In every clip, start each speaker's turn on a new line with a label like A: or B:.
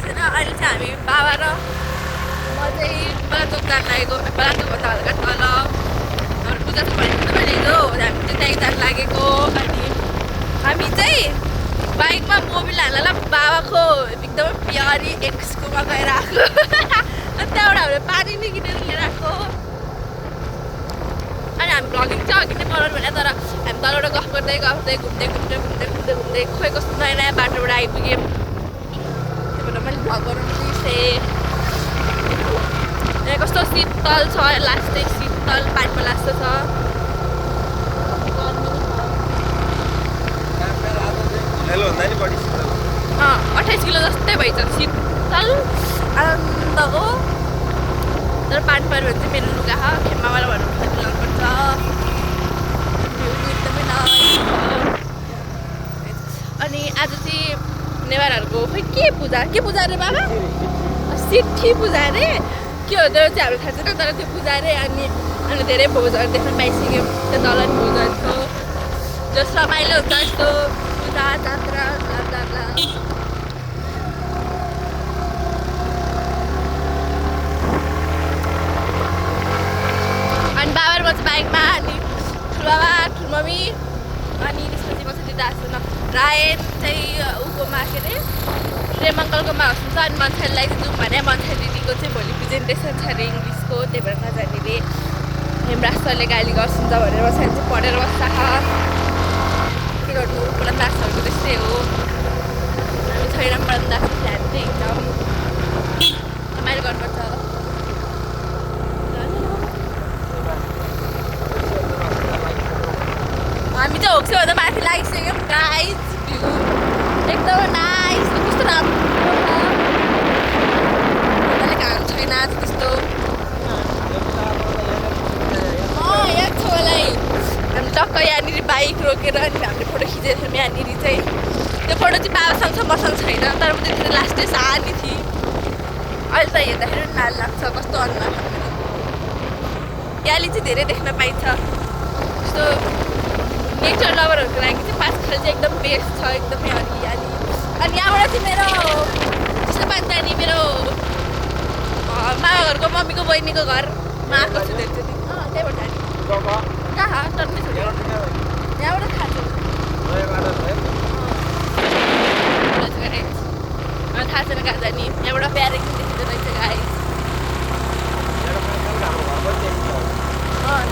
A: छैन। अहिले चाहिँ हामी बाबा र म चाहिँ बलाचोक जान लागेको। बलाचोकभन्दा हल्का तल हाम्रो पूजा छ भनेको त मैले हिजो हामी चाहिँ त्यहीँ जान लागेको। अनि हामी चाहिँ बाइकमा मोबिल हालेर बाबाको एकदमै प्यारी एक्सकोमा गएर आएको। अनि त्यहाँबाट हामीले पानी नै किनेर लिएर आएको। अनि हामी भ्लगिङ चाहिँ अघि नै बनाउनु भने तर हामी तलबाट गफ गर्दै गफ्दै घुम्दै घुम्दै घुम्दै घुम्दै घुम्दै खोइ कस्तो नयाँ नयाँ बाटोबाट आइपुग्यौँ। त्यही भएर मैले भ्लग बनाउनु बिर्सेँ। यहाँ कस्तो शीतल छ, लास्टै शीतल पानीमा लास्तो छ।
B: भन्दा नि बढी शीतल
A: 28 किलो जस्तै भइन्छ शीतल आनन्दको। तर पानी पऱ्यो भने चाहिँ मेरो लुगा खेमाबाट भन्नु पर्छ। एकदमै नयाँ छ। अनि आज चाहिँ नेवारहरूको खोइ के पूजा अरे बाबा? सिट्ठी पूजा अरे के हो त्यो चाहिँ हाम्रो थाहा छैन। तर त्यो पूजा अरे अनि धेरै भोजहरू देख्न पाइसक्यौँ। त्यो तल नि भोजहरू थियो जो रमाइलो हुन्छ यस्तो पूजा जात्रा ब्ला अनि बाबा र म चाहिँ बाइकमा अनि ठुलबाबा ठुलमम्मी अनि त्यसपछि म चाहिँ दिदा आएको रायन चाहिँ उकोमा के अरे प्रेम अङ्कलकोमा हुन्छ। अनि मन्छेलाई चाहिँ जाउँ भने मन्छे दिदीको चाहिँ भोलि प्रेजेन्टेसन छ अरे इङ्ग्लिसको। त्यही भएर नजाने रे हेमराज सरले गाली गर्छुन्छ भनेर मन्छे चाहिँ पढेर बस्छ। के गर्नु पुरा दासहरूको त्यस्तै हो। हामी छैन पढ्नु दास ध्यान चाहिँ एकदम रमाइलो गर्नुपर्छ। हामी चाहिँ होक्सोभन्दा माथि लागिसक्यौँ गाइस। भ्यू एकदमै नाइस कस्तो राम्रो छ। घाम छैन त्यस्तो यहाँ छ मलाई। हामी टक्क यहाँनिर बाइक रोकेर अनि हामीले फोटो खिचेको थियौँ। यहाँनिर चाहिँ त्यो फोटो चाहिँ बाबासँग छ मसँग छैन। तर म त्यतिखेर लास्टै सानी थिएँ। अहिले त हेर्दाखेरि पनि लाल लाग्छ कस्तो अनुहार। यहाँले चाहिँ धेरै देख्न पाइन्छ। यस्तो नेचर लभरहरूको लागि चाहिँ पाँचखाल चाहिँ एकदम बेस्ट छ। एकदमै हरियाली। अनि यहाँबाट चाहिँ मेरो त्यस्तो पाँचजानी मेरो मामा घरको मम्मीको बहिनीको घरमा आएको छु धेरैचोटि। त्यहीबाट कहाँ टन्नै छ यहाँबाट थाहा छ। थाहा छैन कहाँ जाने। यहाँबाट प्यारेक देखिँदो रहेछ गाइस।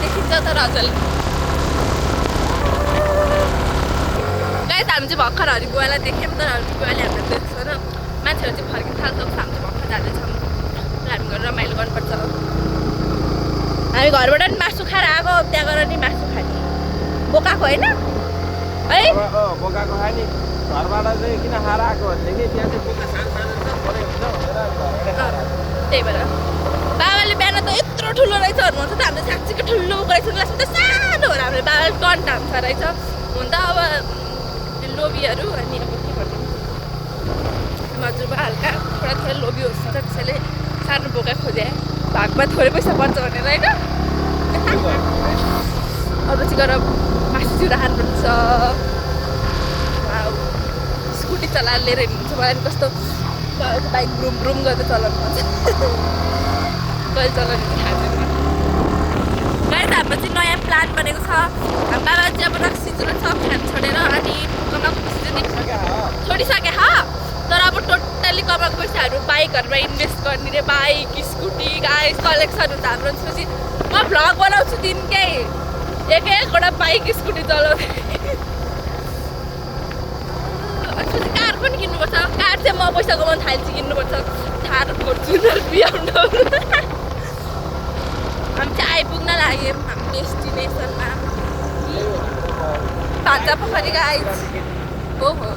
A: देखिन्छ तर अचल गाइस। हामी चाहिँ भर्खर हरिबुवालाई देख्यौँ तर हरिबुवाले हामीलाई देख्दैन। मान्छेहरू चाहिँ फर्किन थाल्छ। हामी चाहिँ भर्खर जाँदैछौँ। हामी घर रमाइलो गर्नुपर्छ। हामी घरबाट नि मासु खाएर आएको। त्यहाँ गएर नि मासु खाने बोकाएको होइन है।
B: बोकाएको खाने घरबाट चाहिँ किन खाएर आएको भनेदेखि त्यहाँ चाहिँ बोका सानो छ परै हुन्छ भनेर।
A: त्यही भएर बाबाले बिहान त यत्रो ठुलो रहेछ भन्नुहुन्छ त हामीले साँच्चीको ठुलो बोकेको रहेछ। लास्टमा त सानो भएर हामीले बाबाले कन्ट हान्छ रहेछ। हुन त अब लोभीहरू अनि अब के गर्नु हजुरबा हल्का थोडा थोडा लोभी होस् त त्यसैले सानो बोका खोजे भागमा थोरै पैसा बन्छ भनेर होइन। अब चाहिँ गएर मासु चिउरा खानुपर्छ। स्कुटी चलाएर लिएर हिँड्नुहुन्छ। मलाई पनि कस्तो बाइक ब्रुम ब्रुम गर्दै चलाउनु पर्छ। कहिले चलाउने थाहा छैन। गाइस हाम्रो चाहिँ नयाँ प्लान बनेको छ। हाम्रो बाबा चाहिँ अब रक्सी जुन छ खान छोडेर अनि कमाएको पैसा छोडिसके तर अब टोटल्ली कमाएको पैसाहरू बाइकहरूमा इन्भेस्ट गर्ने रे। बाइक स्कुटी गाइस कलेक्सन हुन्छ हाम्रो। त्यसपछि म भ्लग बनाउँछु दिनकै एक एकवटा बाइक स्कुटी चलाउँदै। त्यसपछि कार पनि किन्नुपर्छ। कार चाहिँ म पैसा कमाउनु थाल्छु किन्नुपर्छ। Thar Fortuner BMW। हामी चाहिँ आइपुग्न लाग्यौँ हाम्रो डेस्टिनेसनमा भान्जा पोखरी गाइस। ओहो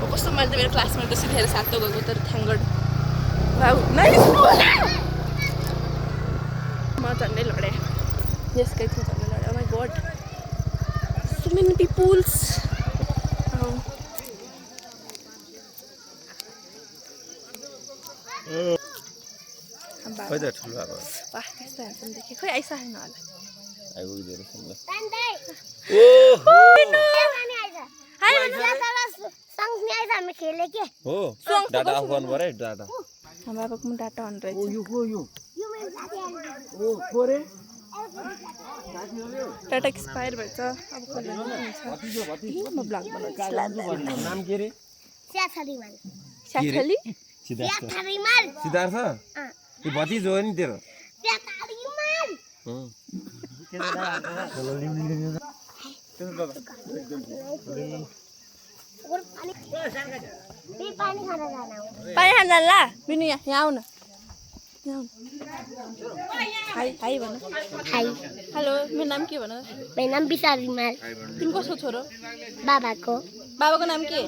A: कस्तो मैले त मेरो क्लासमा त सिधै सातो गएको तर थ्याङ्क गड म झन्डै लडेँ। यसकै थियो झन्डै लडेँ। Oh my god so many peoples.
B: खै त ठुलो अब
A: वाह कस्तो ह्यान्डसम देखेँ। खोइ आइसकेन होला।
B: आइपुग्दैन
A: ओहो
C: हामी खेले के
B: हो
A: सुहाङ
B: डाटा अफ गर्नु पर्यो है डाटा
A: हाम्रो बाबाको पनि डाटा अन रहेछ
C: यो मेरो साथी
A: डाटा एक्सपायर भएछ अब खोल्नु हुन्छ म ब्लग बनाउँछु
B: नाम के रे
C: स्याथरीमाल
A: स्याथली
C: स्याथरीमाल
B: सिद्धार्थ यो भतिज हो नि तेरो
C: स्याथरीमाल और पानी खाना जाना हो
A: पानी खान जान्ला बिनु यहाँ आऊ न यहाँ आऊ हाई हाई भन
C: हाई
A: हेलो मेरो नाम के भन
C: मेरो नाम विशाल रिमाल
A: तिमी कसको छोरो
C: बाबाको
A: बाबाको नाम के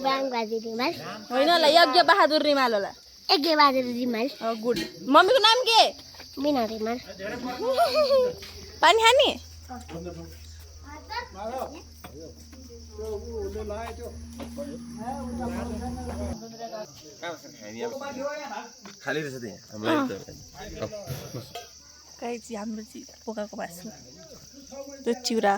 C: बाङबहादुर रिमाल
A: होइन होला यज्ञ बहादुर रिमाल होला
C: यज्ञबहादुर रिमाल
A: गुड मम्मीको नाम के
C: मिना रिमाल
A: पानी खाने
B: खाली रहेछ त्यहाँ हाम्रो
A: गाई चाहिँ हाम्रो चाहिँ पोकाको बाँच्नु त्यो चिउरा